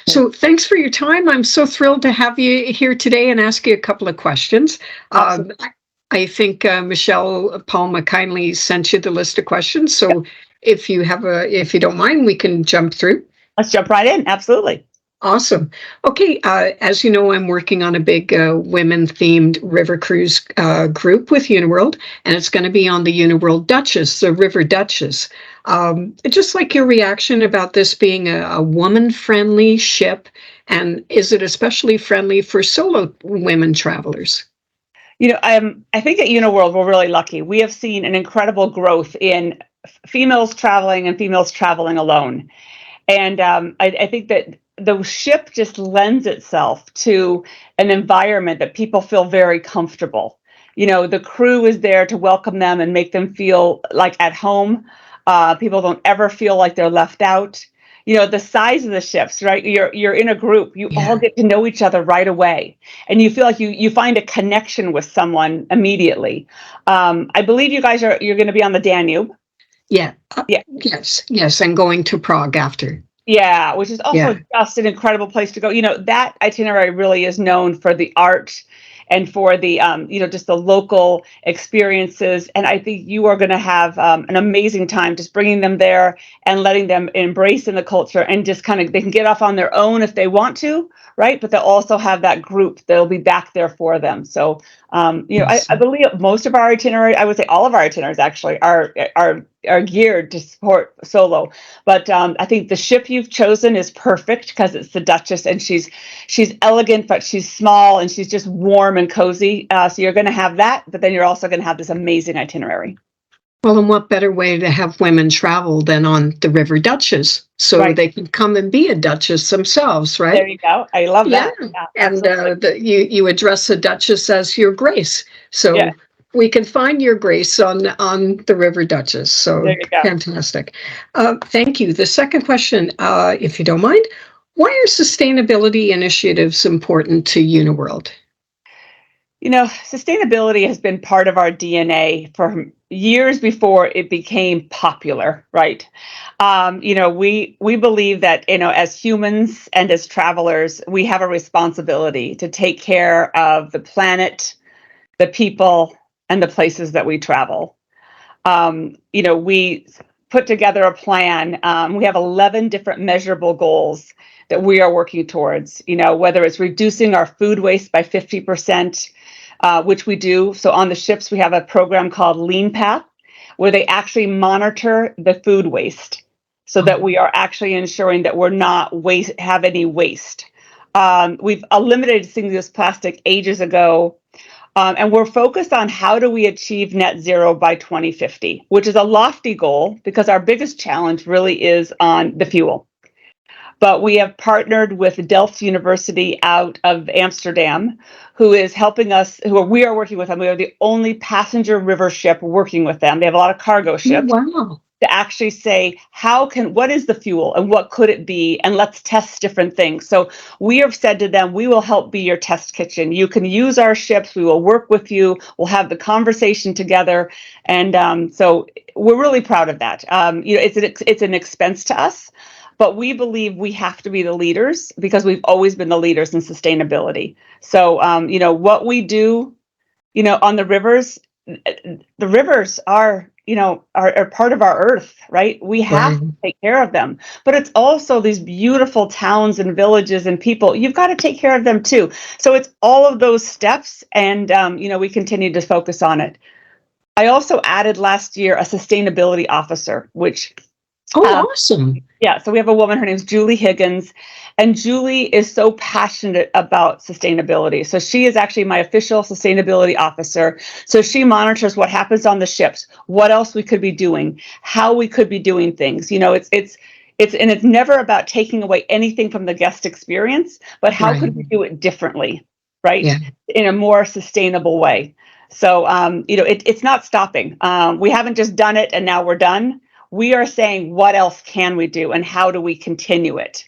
So thanks for your time. I'm so thrilled to have you here today and ask you a couple of questions. I think Michelle Palma kindly sent you the list of questions. So if you don't mind, we can jump through. Let's jump right in. Absolutely. Awesome. Okay, as you know, I'm working on a big women-themed river cruise group with Uniworld, and it's going to be on the Uniworld Duchess, the River Duchess. Just like your reaction about this being a woman-friendly ship, and is it especially friendly for solo women travelers? I think at Uniworld we're really lucky. We have seen an incredible growth in females traveling and females traveling alone. And I think that the ship just lends itself to an environment that people feel very comfortable. The crew is there to welcome them and make them feel like at home. People don't ever feel like they're left out. The size of the ships, right? You're in a group. You all get to know each other right away, and you feel like you find a connection with someone immediately. I believe you're going to be on the Danube. Yeah. Yes. And going to Prague after. Yeah, which is also just an incredible place to go. That itinerary really is known for the art and for the, just the local experiences. And I think you are going to have an amazing time just bringing them there and letting them embrace in the culture and just they can get off on their own if they want to, right? But they'll also have that group that'll be back there for them. So, I believe most of our itinerary, I would say all of our itineraries actually are geared to support solo. But I think the ship you've chosen is perfect because it's the Duchess, and she's elegant, but she's small and she's just warm and cozy. So you're going to have that, but then you're also going to have this amazing itinerary. Well, and what better way to have women travel than on the River Duchess, so they can come and be a Duchess themselves, right? There you go. I love that. Yeah. And you address the Duchess as your Grace, so we can find your Grace on the River Duchess. So fantastic. Thank you. The second question, if you don't mind, why are sustainability initiatives important to Uniworld? Sustainability has been part of our DNA for years before it became popular, right? We believe that, as humans and as travelers, we have a responsibility to take care of the planet, the people, and the places that we travel. We put together a plan. We have 11 different measurable goals that we are working towards, whether it's reducing our food waste by 50%, which we do. So on the ships, we have a program called Lean Path, where they actually monitor the food waste so that we are actually ensuring that we're not have any waste. We've eliminated single-use plastic ages ago, and we're focused on how do we achieve net zero by 2050, which is a lofty goal because our biggest challenge really is on the fuel. But we have partnered with Delft University out of Amsterdam, who is helping us, we are working with them. We are the only passenger river ship working with them. They have a lot of cargo ships. Wow. To actually say, what is the fuel and what could it be? And let's test different things. So we have said to them, we will help be your test kitchen. You can use our ships. We will work with you. We'll have the conversation together. And so we're really proud of that. It's an expense to us. But we believe we have to be the leaders because we've always been the leaders in sustainability. So, what we do, on the rivers are, are part of our earth, right? We have to take care of them. But it's also these beautiful towns and villages and people. You've got to take care of them too. So it's all of those steps. And, we continue to focus on it. I also added last year a sustainability officer, which... awesome. Yeah, so we have a woman, her name's Julie Higgins, and Julie is so passionate about sustainability. So she is actually my official sustainability officer. So she monitors what happens on the ships, what else we could be doing, how we could be doing things. It's never about taking away anything from the guest experience, but how could we do it differently, right? Yeah. In a more sustainable way. So, it's not stopping. We haven't just done it and now we're done. We are saying, what else can we do and how do we continue it?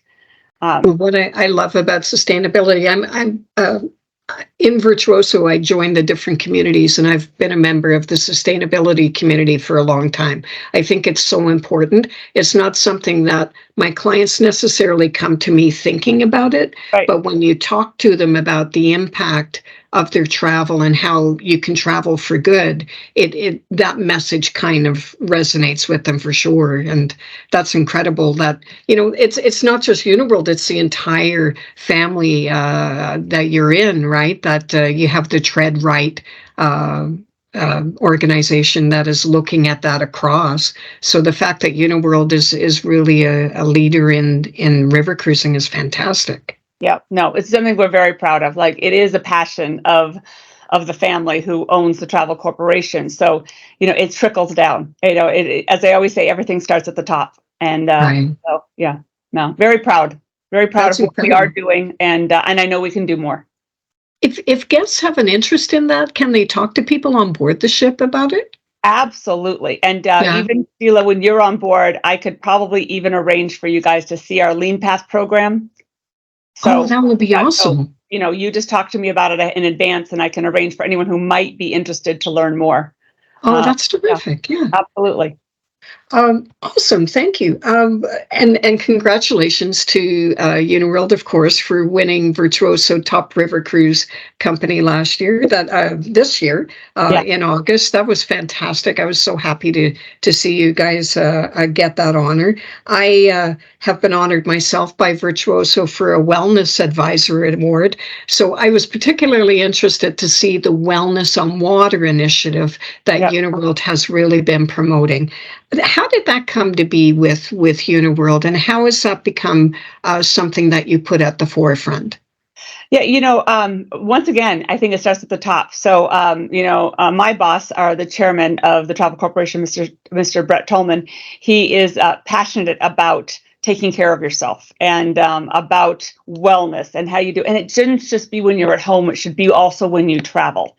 What I love about sustainability, I'm In Virtuoso, I joined the different communities, and I've been a member of the sustainability community for a long time. I think it's so important. It's not something that my clients necessarily come to me thinking about it, Right. but when you talk to them about the impact of their travel and how you can travel for good, it that message kind of resonates with them for sure. And that's incredible that, it's not just Uniworld, it's the entire family that you're in, right? That you have the Tread Right organization that is looking at that across. So the fact that Uniworld is really a leader in river cruising is fantastic. Yeah, no, it's something we're very proud of. Like, it is a passion of the family who owns the travel corporation. So, it trickles down. As I always say, everything starts at the top. And Right. so, yeah, no, very proud of That's what we are incredible. doing, and I know we can do more. If guests have an interest in that, can they talk to people on board the ship about it? Absolutely. And Yeah. even Sheila, when you're on board, I could probably even arrange for you guys to see our Lean Pass program. Oh, So, that would be so awesome. you just talk to me about it in advance, and I can arrange for anyone who might be interested to learn more. Oh, that's Yeah, terrific. Yeah. absolutely. Awesome, thank you. And congratulations to Uniworld, of course, for winning Virtuoso Top River Cruise Company last year. That this year Yeah, in August, that was fantastic. I was so happy to see you guys get that honor. I have been honored myself by Virtuoso for a Wellness Advisor Award. So I was particularly interested to see the Wellness on Water initiative that yeah. Uniworld has really been promoting. How did that come to be with Uniworld, and how has that become something that you put at the forefront? Yeah, once again, I think it starts at the top. So, my boss, are the chairman of the Travel Corporation, Mr. Brett Tolman. He is passionate about taking care of yourself and about wellness and how you do. And it shouldn't just be when you're at home; it should be also when you travel.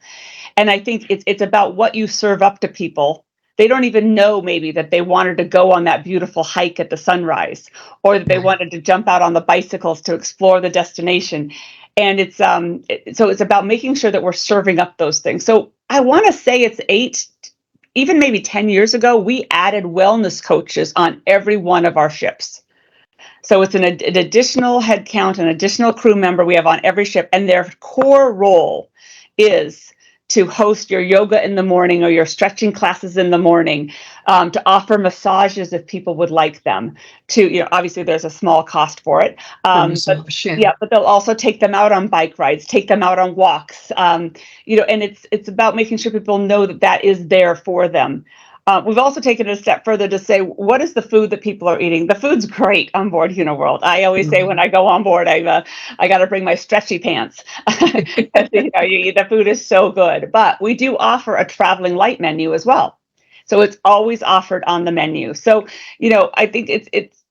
And I think it's about what you serve up to people. They don't even know maybe that they wanted to go on that beautiful hike at the sunrise, or that they Right. wanted to jump out on the bicycles to explore the destination. And so it's about making sure that we're serving up those things. So I want to say it's 8, even maybe 10 years ago, we added wellness coaches on every one of our ships. So it's an additional head count, an additional crew member we have on every ship, and their core role is to host your yoga in the morning or your stretching classes in the morning, to offer massages if people would like them. Obviously there's a small cost for it, The but massage, yeah. yeah, but they'll also take them out on bike rides, take them out on walks, and it's about making sure people know that that is there for them. We've also taken it a step further to say, what is the food that people are eating? The food's great on board Uniworld. I always say when I go on board, I got to bring my stretchy pants. The food is so good. But we do offer a traveling light menu as well. So it's always offered on the menu. So, I think it's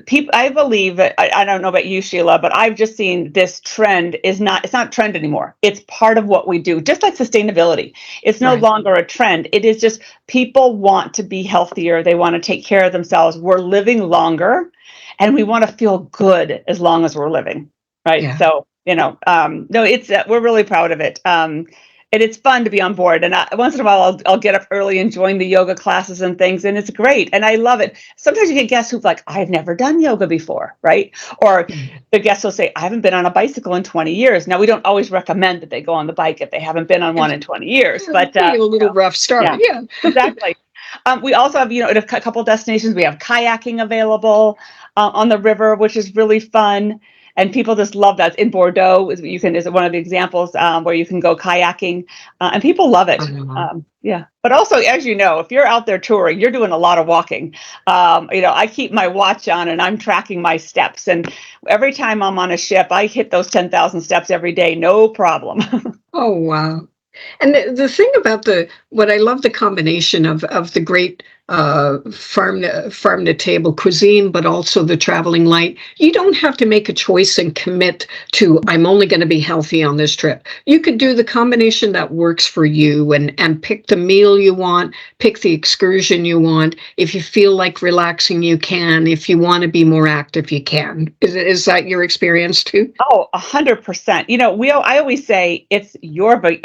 people, I believe that, I don't know about you, Sheila, but I've just seen this trend it's not a trend anymore. It's part of what we do, just like sustainability. It's no Right. longer a trend. It is just people want to be healthier. They want to take care of themselves. We're living longer, and we want to feel good as long as we're living. Right. Yeah. So, no, it's, we're really proud of it. And it's fun to be on board. And once in a while, I'll get up early and join the yoga classes and things, and it's great. And I love it. Sometimes you get guests who've like, I've never done yoga before, right? Or the guests will say, I haven't been on a bicycle in 20 years. Now, we don't always recommend that they go on the bike if they haven't been on one in 20 years, but Be a little rough start. yeah, Yeah. exactly. We also have, at a couple destinations, we have kayaking available on the river, which is really fun. And people just love that. In Bordeaux, is one of the examples where you can go kayaking, and people love it. Yeah, but also, as you know, if you're out there touring, you're doing a lot of walking. I keep my watch on and I'm tracking my steps. And every time I'm on a ship, I hit those 10,000 steps every day, no problem. Oh, wow. And the thing about what I love the combination of the great farm to table cuisine, but also the traveling light. You don't have to make a choice and commit to, I'm only going to be healthy on this trip. You could do the combination that works for you and pick the meal you want, pick the excursion you want. If you feel like relaxing, you can. If you want to be more active, you can. Is that your experience too? Oh, 100%. I always say I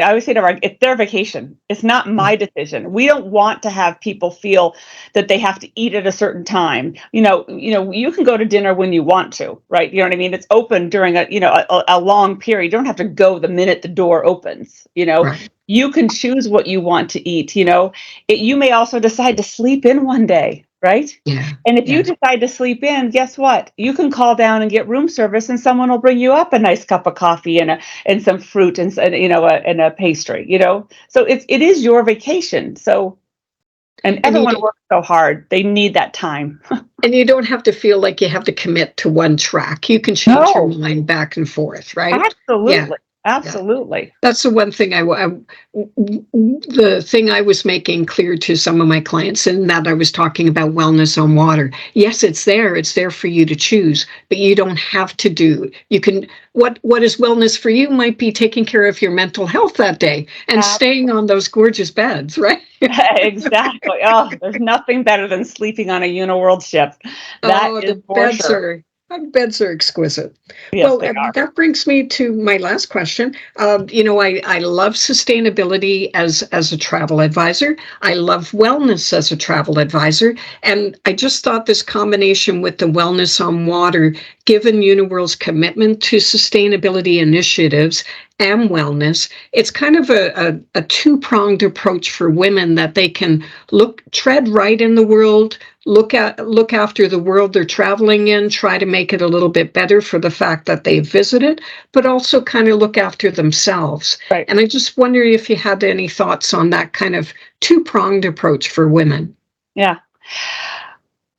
always say to our, it's their vacation. It's not my decision. We don't want to have people feel that they have to eat at a certain time. You can go to dinner when you want to, right? You know what I mean? It's open during a long period. You don't have to go the minute the door opens, Right. You can choose what you want to eat, you may also decide to sleep in one day, right? Yeah. And if you Yeah. decide to sleep in, guess what? You can call down and get room service, and someone will bring you up a nice cup of coffee and some fruit and a pastry. So it is your vacation. So, and everyone works so hard; they need that time. And you don't have to feel like you have to commit to one track. You can change your mind back and forth, right? Absolutely, Yeah. absolutely. That's the one thing the thing I was making clear to some of my clients, and that I was talking about wellness on water. Yes, it's there for you to choose, but you don't have to do. You can, what is wellness for you might be taking care of your mental health that day and staying on those gorgeous beds, right? Exactly. Oh, there's nothing better than sleeping on a Uniworld ship. That is The for sure. beds are exquisite. Yes, Well, they are. that brings me to my last question. I love sustainability as a travel advisor. I love wellness as a travel advisor. And I just thought this combination with the wellness on water, given Uniworld's commitment to sustainability initiatives and wellness, it's kind of a two-pronged approach for women that they can tread right in the world, look after the world they're traveling in, try to make it a little bit better for the fact that they visited, but also kind of look after themselves. Right. And I just wonder if you had any thoughts on that kind of two-pronged approach for women. Yeah.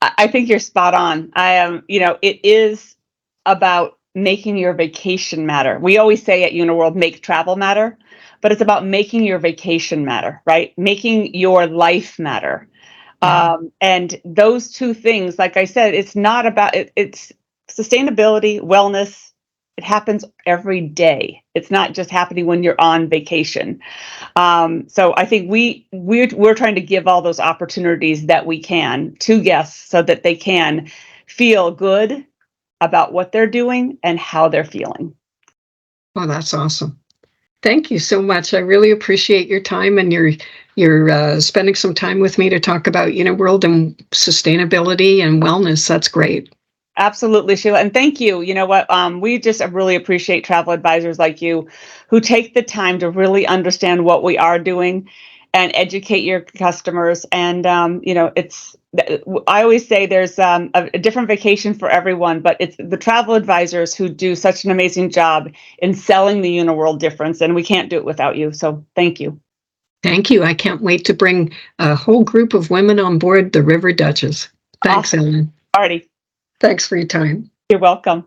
I think you're spot on. It is about making your vacation matter. We always say at Uniworld, make travel matter, but it's about making your vacation matter, right? Making your life matter. And those two things, like I said, it's not about it's sustainability, wellness. It happens every day. It's not just happening when you're on vacation. So I think we're trying to give all those opportunities that we can to guests so that they can feel good about what they're doing and how they're feeling. Oh, that's awesome. Thank you so much. I really appreciate your time and your spending some time with me to talk about Uniworld and sustainability and wellness. That's great. Absolutely, Sheila. And thank you. You know what? We just really appreciate travel advisors like you who take the time to really understand what we are doing and educate your customers. And, I always say there's a different vacation for everyone, but it's the travel advisors who do such an amazing job in selling the Uniworld difference. And we can't do it without you. So thank you. Thank you. I can't wait to bring a whole group of women on board the River Duchess. Thanks, Awesome. Ellen. Alrighty. Thanks for your time. You're welcome.